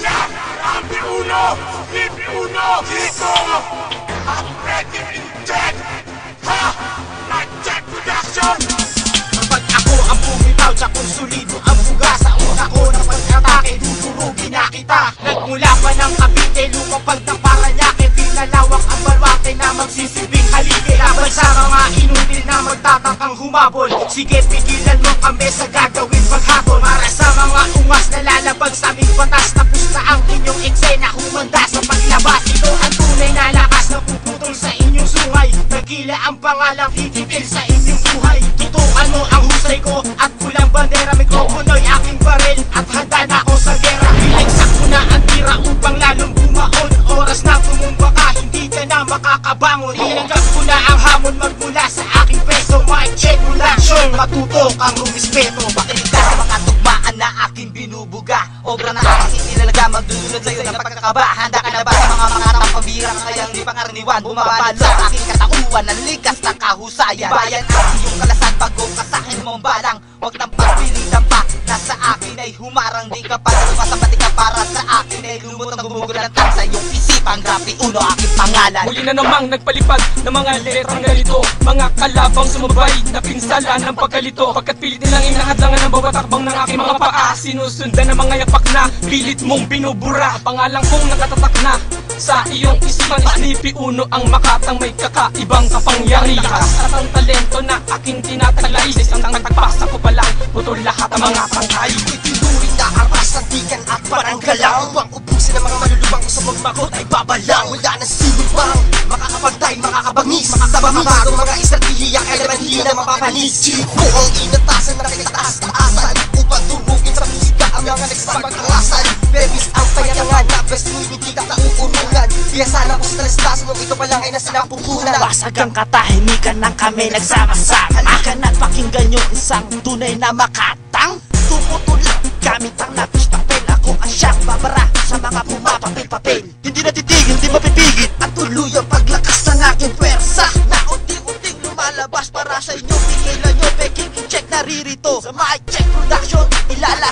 na ang piuno! Si Piuno! Dito! Ang Ready Intent! Ha? Nag-check production! Kapag ako ang bumitaw, tsakong solido ang buga sa una ko ng pag-atake, dudurugin na kita. Nagmula pa ng Cavite, lumapag ng Paranaque, pinalawak ang balwate na magsisilbing haligi. Laban sa mga inutil na magtatakang humabol, sige pigilan mo kami sa gagawin paghapon. Para sa mga ungas na lalabag sa aming batas, tapos na ang inyong eksena, humanda sa paglabas. Ito ang tunay na lakas na puputol sa inyong sungay. Nagila ang pangalang hihipil sa inyong buhay. Tutukan mo ang husay ko at pulang bandera, mikropono'y aking baril at handa na ako sa gera. Bilagsak ko na ang tira upang lalong bumaon. Oras na tumumba ka, hindi ka na makakabangon. Tinanggap ko na ang hamon magmula sa aking peso. Mic check production, matutok ang rumispeto. Makinig ka sa mga tugmaan na aking binubuga. Obra na aking inilalaga, magdudulod sa'yo ng pagkakaba. Handa ka na ba sa mga mangarang pambira kayang di pangaraniwan? Bumabalo sa aking katauhan ng likas na kahusayan. Bayan ang iyong kalasan bago ka sa akin mong balang. Huwag nang pagpilitan pa, nasa akin ay humarang. Di ka para lumasabati ka para sa akin ay lumutang gumugulantang sa iyong isipang grabe uno aking pangalan. Muli na namang nagpalipad ng mga letrang ganito, mga kalabang sumabay na pinsala ng pagkalito. Pagkat pilit nilang inahadlangan ng bawat takbang ng aking mga paa, sinusundan ng mga yapak na pilit mong binubura. Pangalan kong nakatatak na sa iyong isipan, Sleepy Uno ang makatang may kakaibang kapangyarihan. At ang talento na aking tinatalay, sa isang tagpasa ko pa lang putol lahat ang mga tangkay. Itinuring na armas, sandigan at paranggalaw. Upang ubusin ang mga malulubang ko sa magmakot ay babalang. Wala na sinubang makakapagtay, makakabangis, sa bababagong mga estratehiya, kailanman hindi na mapapanis. Chipo ang inatasan na pinagtaas-taasan upang turugin sa musika ang mga nagsapagkalasan. Bebis ang payangan na best mood, hindi ka nauurungan. Biyasa na ko sa talastas nung ito pa lang ay nasa napupunan. Basag ang katahimikan ng kami nagsama-sama. Aka nagpakinggan yung isang tunay na makatang tumutulak gamit ang lapis papel. Ako ang siyang babara sa mga pumapapil-papel. Hindi natitigil, hindi mapipigil. At tuloy ang paglakas ng aking pwersa na unti-unting lumalabas para sa inyo. Pigilan nyo, peking check naririto sa Mic Check Production. Ilala